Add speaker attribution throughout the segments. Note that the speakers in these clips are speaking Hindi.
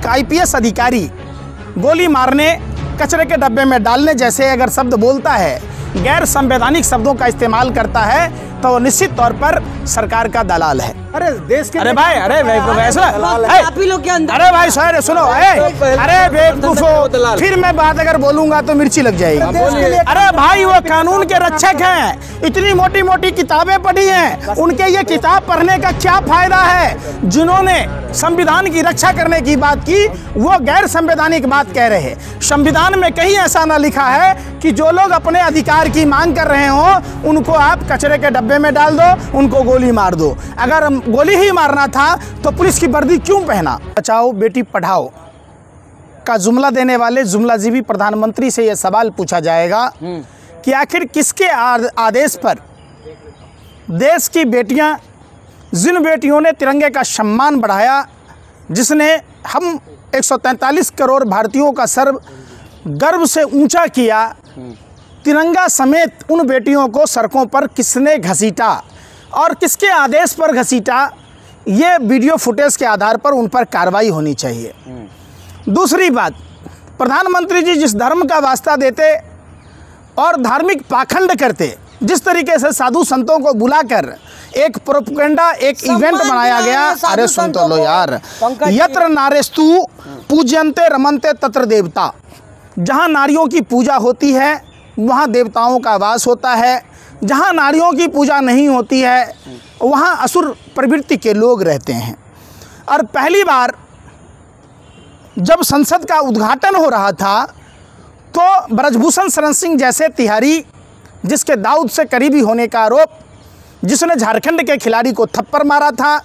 Speaker 1: एक IPS अधिकारी गोली मारने, कचरे के डब्बे में डालने जैसे अगर शब्द बोलता है, गैर संवैधानिक शब्दों का इस्तेमाल करता है, तो वो निश्चित तौर पर सरकार का दलाल है।
Speaker 2: अरे देश के
Speaker 1: अरे भाई, अरे वैसा
Speaker 3: आप ही लोग के अंदर,
Speaker 1: अरे भाई सर सुनो, अरे बेवकूफो, फिर मैं बात अगर बोलूंगा तो मिर्ची लग जाएगी। अरे भाई वो कानून के रक्षक हैं, इतनी मोटी मोटी किताबें पढ़ी हैं, उनके ये किताब पढ़ने का क्या फायदा है? जिन्होंने संविधान की रक्षा करने की बात की वो गैर संवैधानिक बात कह रहे हैं। संविधान में कहीं ऐसा ना लिखा है कि जो लोग अपने अधिकार की मांग कर रहे हो उनको आप कचरे के डब्बे में डाल दो, उनको गोली मार दो। अगर गोली ही मारना था तो पुलिस की वर्दी क्यों पहना? बचाओ बेटी पढ़ाओ का जुमला देने वाले जुमलाजीवी प्रधानमंत्री से यह सवाल पूछा जाएगा कि आखिर किसके आदेश पर देश की बेटियां, जिन बेटियों ने तिरंगे का सम्मान बढ़ाया, जिसने हम 143 करोड़ भारतीयों का सर गर्व से ऊंचा किया, तिरंगा समेत उन बेटियों को सड़कों पर किसने घसीटा और किसके आदेश पर घसीटा, ये वीडियो फुटेज के आधार पर उन पर कार्रवाई होनी चाहिए। दूसरी बात, प्रधानमंत्री जी जिस धर्म का वास्ता देते और धार्मिक पाखंड करते, जिस तरीके से साधु संतों को बुलाकर एक प्रोपेगेंडा, एक इवेंट बनाया गया। अरे सुन तो लो यार, यत्र नारेस्तु पूज्यन्ते रमन्ते तत्र देवता, जहाँ नारियों की पूजा होती है वहाँ देवताओं का वास होता है, जहाँ नारियों की पूजा नहीं होती है वहाँ असुर प्रवृत्ति के लोग रहते हैं। और पहली बार जब संसद का उद्घाटन हो रहा था तो ब्रजभूषण शरण सिंह जैसे तिहारी, जिसके दाऊद से करीबी होने का आरोप, जिसने झारखंड के खिलाड़ी को थप्पड़ मारा था,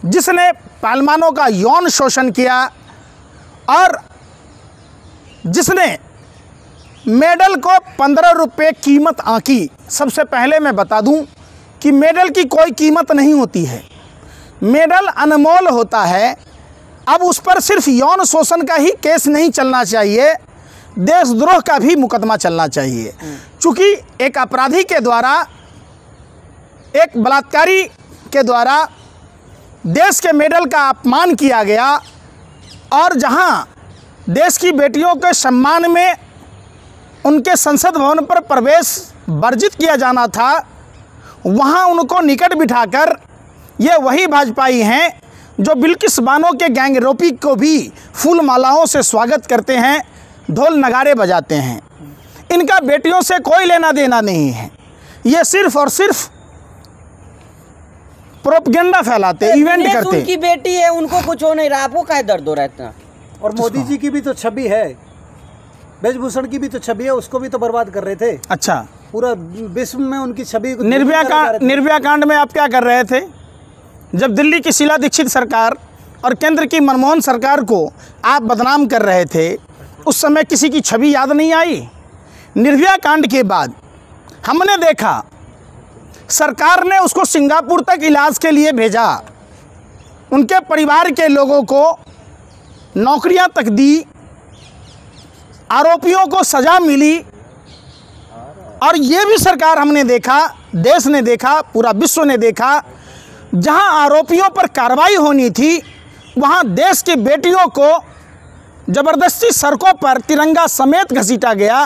Speaker 1: जिसने पहलवानों का यौन शोषण किया और जिसने मेडल को 15 रुपये कीमत आंकी। सबसे पहले मैं बता दूं कि मेडल की कोई कीमत नहीं होती है, मेडल अनमोल होता है। अब उस पर सिर्फ यौन शोषण का ही केस नहीं चलना चाहिए, देशद्रोह का भी मुकदमा चलना चाहिए। चूँकि एक अपराधी के द्वारा, एक बलात्कारी के द्वारा देश के मेडल का अपमान किया गया और जहां देश की बेटियों के सम्मान में उनके संसद भवन पर प्रवेश वर्जित किया जाना था, वहां उनको निकट बिठाकर ये वही भाजपाई हैं जो बिल्किस बानो के गैंगरेपी को भी फूल मालाओं से स्वागत करते हैं, ढोल नगाड़े बजाते हैं। इनका बेटियों से कोई लेना देना नहीं है, ये सिर्फ और सिर्फ प्रोपेगेंडा फैलाते, इवेंट करते।
Speaker 3: उनकी बेटी है, उनको कुछ हो नहीं रहा, आपको क्या दर्द हो रहा है इतना?
Speaker 2: और मोदी जी की भी तो छवि है, ब्रजभूषण की भी तो छवि है, उसको भी तो बर्बाद कर रहे थे।
Speaker 1: अच्छा,
Speaker 2: पूरा विश्व में उनकी छवि।
Speaker 1: निर्भया कांड में आप क्या कर रहे थे? जब दिल्ली की शीला दीक्षित सरकार और केंद्र की मनमोहन सरकार को आप बदनाम कर रहे थे, उस समय किसी की छवि याद नहीं आई? निर्भया कांड के बाद हमने देखा सरकार ने उसको सिंगापुर तक इलाज के लिए भेजा, उनके परिवार के लोगों को नौकरियां तक दी, आरोपियों को सज़ा मिली। और ये भी सरकार हमने देखा, देश ने देखा, पूरा विश्व ने देखा, जहां आरोपियों पर कार्रवाई होनी थी वहां देश की बेटियों को ज़बरदस्ती सड़कों पर तिरंगा समेत घसीटा गया।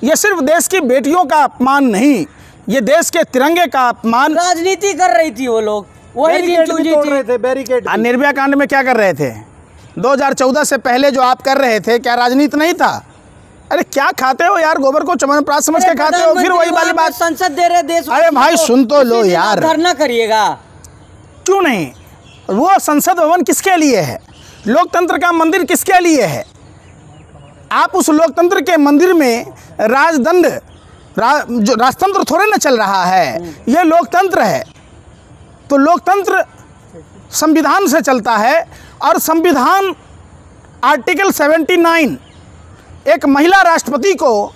Speaker 1: ये सिर्फ देश की बेटियों का अपमान नहीं, ये देश के तिरंगे का अपमान।
Speaker 3: राजनीति कर रही थी वो लोग, वही
Speaker 2: बैरिकेड।
Speaker 1: निर्भया कांड में क्या कर रहे थे? 2014 से पहले जो आप कर रहे थे, क्या राजनीति नहीं था? अरे क्या खाते हो यार, गोबर को चमनप्राश समझ के खाते हो। फिर वही वाली बात,
Speaker 3: संसद दे रहे देश।
Speaker 1: अरे भाई सुन तो लो यार,
Speaker 3: धरना करिएगा
Speaker 1: क्यों नहीं? वो संसद भवन किसके लिए है? लोकतंत्र का मंदिर किसके लिए है? आप उस लोकतंत्र के मंदिर में जो राजतंत्र थोड़े ना चल रहा है, ये लोकतंत्र है। तो लोकतंत्र संविधान से चलता है और संविधान आर्टिकल 79, एक महिला राष्ट्रपति को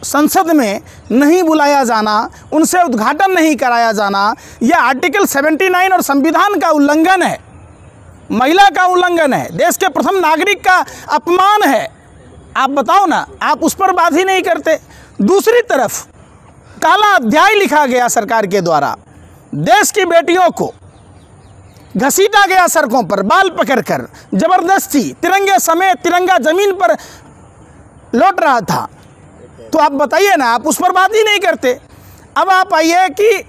Speaker 1: संसद में नहीं बुलाया जाना, उनसे उद्घाटन नहीं कराया जाना, यह आर्टिकल 79 और संविधान का उल्लंघन है, महिला का उल्लंघन है, देश के प्रथम नागरिक का अपमान है। आप बताओ ना, आप उस पर बात ही नहीं करते। दूसरी तरफ काला अध्याय लिखा गया सरकार के द्वारा, देश की बेटियों को घसीटा गया सड़कों पर बाल पकड़कर, जबरदस्ती तिरंगे समेत तिरंगा जमीन पर लौट रहा था। तो आप बताइए ना, आप उस पर बात ही नहीं करते। अब आप आइए कि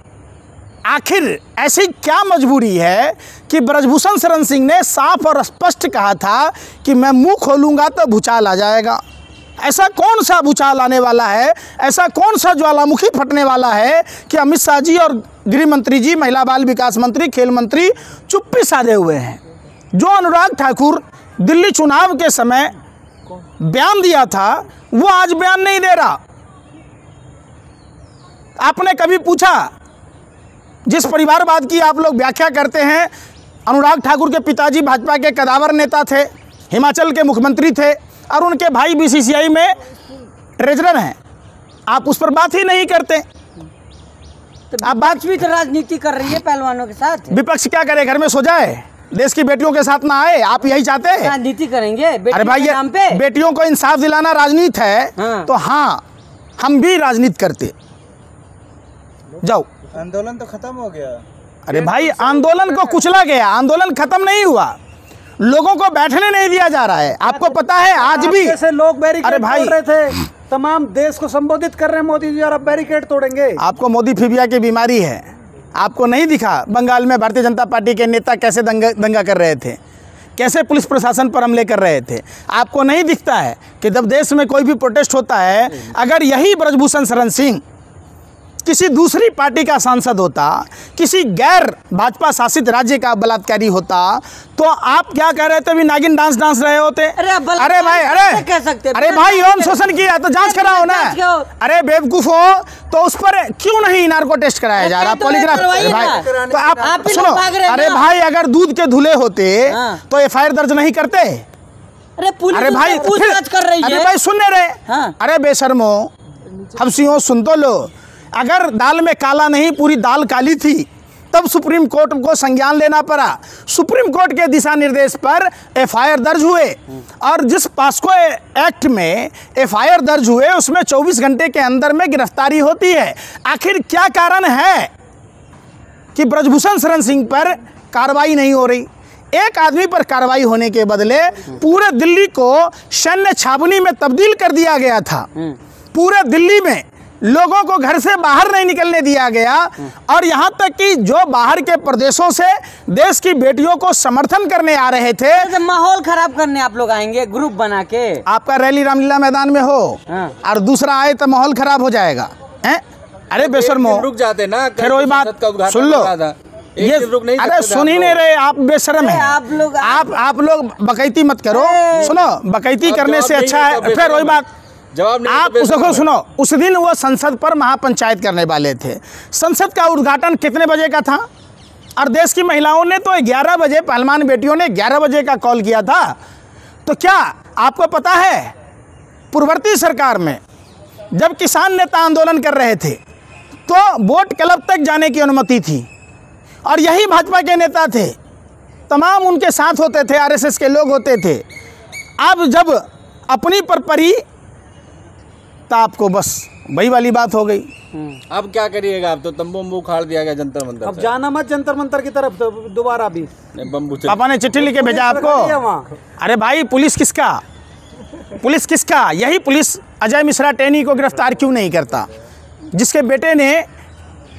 Speaker 1: आखिर ऐसी क्या मजबूरी है कि ब्रजभूषण शरण सिंह ने साफ और स्पष्ट कहा था कि मैं मुंह खोलूंगा तो भूचाल आ जाएगा। ऐसा कौन सा भूचाल आने वाला है, ऐसा कौन सा ज्वालामुखी फटने वाला है कि अमित शाह जी और गृह मंत्री जी, महिला बाल विकास मंत्री, खेल मंत्री चुप्पी साधे हुए हैं। जो अनुराग ठाकुर दिल्ली चुनाव के समय बयान दिया था, वो आज बयान नहीं दे रहा। आपने कभी पूछा, जिस परिवारवाद की आप लोग व्याख्या करते हैं, अनुराग ठाकुर के पिताजी भाजपा के कदावर नेता थे, हिमाचल के मुख्यमंत्री थे और उनके भाई बीसीसीआई में ट्रेजरर हैं, आप उस पर बात ही नहीं करते।
Speaker 3: तो आप बात भी तो राजनीति कर रही है पहलवानों के साथ।
Speaker 1: विपक्ष क्या करे, घर में सो जाए, देश की बेटियों के साथ ना आए? आप यही चाहते हैं?
Speaker 3: राजनीति करेंगे
Speaker 1: अरे भाई,
Speaker 3: के नाम पे?
Speaker 1: बेटियों को इंसाफ दिलाना राजनीति है।
Speaker 3: हाँ।
Speaker 1: तो हाँ, हम भी राजनीति करते। जाओ,
Speaker 4: आंदोलन तो खत्म हो गया।
Speaker 1: अरे भाई, आंदोलन को कुचला गया, आंदोलन खत्म नहीं हुआ, लोगों को बैठने नहीं दिया जा रहा है। आपको पता है आज भी
Speaker 2: जैसे लोग बैरिकेड
Speaker 1: अरे भाई,
Speaker 2: तोड़ रहे थे, तमाम देश को संबोधित कर रहे हैं मोदी जी, और अब बैरिकेड तोड़ेंगे।
Speaker 1: आपको मोदी फिबिया की बीमारी है। आपको नहीं दिखा बंगाल में भारतीय जनता पार्टी के नेता कैसे दंगा कर रहे थे, कैसे पुलिस प्रशासन पर हमले कर रहे थे? आपको नहीं दिखता है कि जब देश में कोई भी प्रोटेस्ट होता है, अगर यही ब्रजभूषण शरण सिंह किसी दूसरी पार्टी का सांसद होता, किसी गैर भाजपा शासित राज्य का बलात्कारी होता, तो आप क्या कह रहे थे? भी नागिन डांस रहे होते।
Speaker 3: अरे
Speaker 1: भाई,
Speaker 3: कह सकते,
Speaker 1: अरे भाई, यौन शोषण किया तो जांच कराओ ना। अरे बेवकूफ हो तो उस पर क्यों नहीं नार्को टेस्ट कराया जा रहा, पॉलीग्राफ? भाई तो आप सुनो, अरे भाई, अगर दूध के धुले होते तो एफआईआर दर्ज नहीं करते।
Speaker 3: अरे
Speaker 1: भाई,
Speaker 3: पूछताछ कर रही है।
Speaker 1: अरे भाई, सुनने रहे। अरे बेशर्मो, हफ्सियों, सुन तो लो। अगर दाल में काला नहीं, पूरी दाल काली थी, तब सुप्रीम कोर्ट को संज्ञान लेना पड़ा। सुप्रीम कोर्ट के दिशा निर्देश पर एफआईआर दर्ज हुए, और जिस पॉस्को एक्ट में एफआईआर दर्ज हुए, उसमें 24 घंटे के अंदर में गिरफ्तारी होती है। आखिर क्या कारण है कि ब्रजभूषण शरण सिंह पर कार्रवाई नहीं हो रही? एक आदमी पर कार्रवाई होने के बदले पूरे दिल्ली को सैन्य छावनी में तब्दील कर दिया गया था। पूरे दिल्ली में लोगों को घर से बाहर नहीं निकलने दिया गया, और यहाँ तक कि जो बाहर के प्रदेशों से देश की बेटियों को समर्थन करने आ रहे थे,
Speaker 3: तो माहौल खराब करने आप लोग आएंगे ग्रुप बना के।
Speaker 1: आपका रैली रामलीला मैदान में हो और दूसरा आए तो माहौल खराब हो जाएगा। अरे बेशर्मो,
Speaker 4: रुक जाते ना,
Speaker 1: फिर वही बात सुन लो। ये अरे सुन ही नहीं रहे आप, बेशर्म है आप लोग बकैती मत करो। सुनो, बकैती करने से अच्छा है, फिर वही बात।
Speaker 4: जवाब नहीं
Speaker 1: आप उसको सुनो। उस दिन वो संसद पर महापंचायत करने वाले थे। संसद का उद्घाटन कितने बजे का था? और देश की महिलाओं ने तो 11 बजे, पहलवान बेटियों ने 11 बजे का कॉल किया था। तो क्या आपको पता है, पूर्ववर्ती सरकार में जब किसान नेता आंदोलन कर रहे थे तो बोट क्लब तक जाने की अनुमति थी, और यही भाजपा के नेता थे, तमाम उनके साथ होते थे, आरएसएस के लोग होते थे। अब जब अपनी पर परी तो आपको बस वही वाली बात हो गई।
Speaker 4: अब क्या करिएगा? अब तो तंबू वंबू उखाड़ दिया गया जंतर मंतर।
Speaker 2: अब जाना मत जंतर मंतर की तरफ दोबारा भी।
Speaker 1: पापा ने चिट्ठी लिख के भेजा आपको। अरे भाई, पुलिस किसका? पुलिस किसका? यही पुलिस अजय मिश्रा टेनी को गिरफ्तार क्यों नहीं करता, जिसके बेटे ने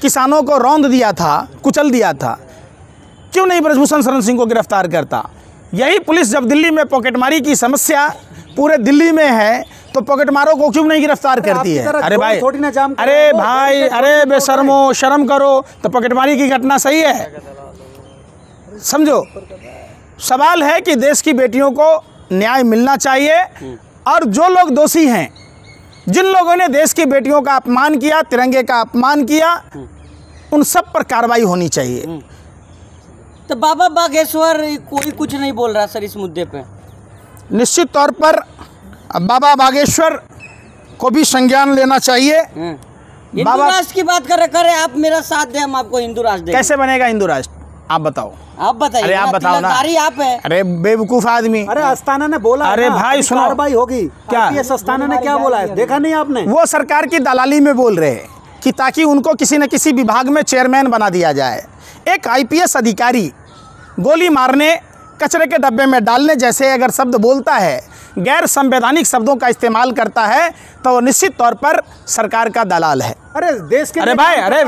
Speaker 1: किसानों को रौंद दिया था, कुचल दिया था? क्यों नहीं ब्रजभूषण शरण सिंह को गिरफ्तार करता? यही पुलिस जब दिल्ली में पॉकेटमारी की समस्या पूरे दिल्ली में है, तो पॉकेटमारों को क्यों नहीं गिरफ्तार करती है? अरे भाई, अरे भाई, अरे बेशर्मो, शर्म करो। तो पॉकेटमारी की घटना सही है? समझो, सवाल है कि देश की बेटियों को न्याय मिलना चाहिए, और जो लोग दोषी हैं, जिन लोगों ने देश की बेटियों का अपमान किया, तिरंगे का अपमान किया, उन सब पर कार्रवाई होनी चाहिए।
Speaker 3: तो बाबा बागेश्वर कोई कुछ नहीं बोल रहा सर इस मुद्दे पे?
Speaker 1: निश्चित तौर पर बाबा बागेश्वर को भी संज्ञान लेना चाहिए।
Speaker 3: हिंदू राष्ट्र की बात करे आप मेरा साथ दें, हम आपको हिंदू राष्ट्र देंगे।
Speaker 1: कैसे बनेगा हिंदू राष्ट्र? आप बताओ।
Speaker 3: आप बताइए।
Speaker 1: अरे आप बताओ ना।
Speaker 3: आप है।
Speaker 1: अरे बेवकूफ आदमी।
Speaker 2: अरे अस्थाना ने बोला,
Speaker 1: अरे भाई सुनो,
Speaker 2: कार्रवाई होगी।
Speaker 1: क्या
Speaker 2: अस्थाना ने क्या बोला है, देखा नहीं आपने?
Speaker 1: वो सरकार की दलाली में बोल रहे हैं कि ताकि उनको किसी न किसी विभाग में चेयरमैन बना दिया जाए। एक आईपीएस अधिकारी गोली मारने, कचरे के डब्बे में डालने जैसे अगर शब्द बोलता है, गैर संवैधानिक शब्दों का इस्तेमाल करता है, तो वो निश्चित तौर पर सरकार का दलाल है।
Speaker 2: अरे देश के
Speaker 1: अरे भाई, अरे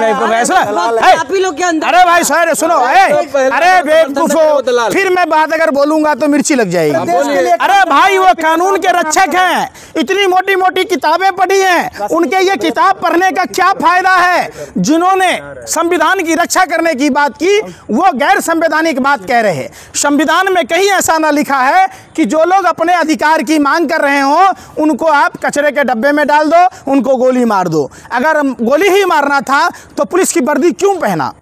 Speaker 3: आप ही लोग के अंदर,
Speaker 1: अरे भाई सर सुनो, अरे बेवकूफो, फिर मैं बात अगर बोलूंगा तो मिर्ची लग जाएगी। अरे भाई वो कानून के रक्षक हैं, इतनी मोटी मोटी किताबें पढ़ी हैं, उनके ये किताब पढ़ने का क्या फायदा है? जिन्होंने संविधान की रक्षा करने की बात की वो गैर संवैधानिक बात कह रहे हैं। संविधान में कहीं ऐसा ना लिखा है कि जो लोग अपने अधिकार की मांग कर रहे हो उनको आप कचरे के डब्बे में डाल दो, उनको गोली मार दो। अगर गोली ही मारना था तो पुलिस की वर्दी क्यों पहना?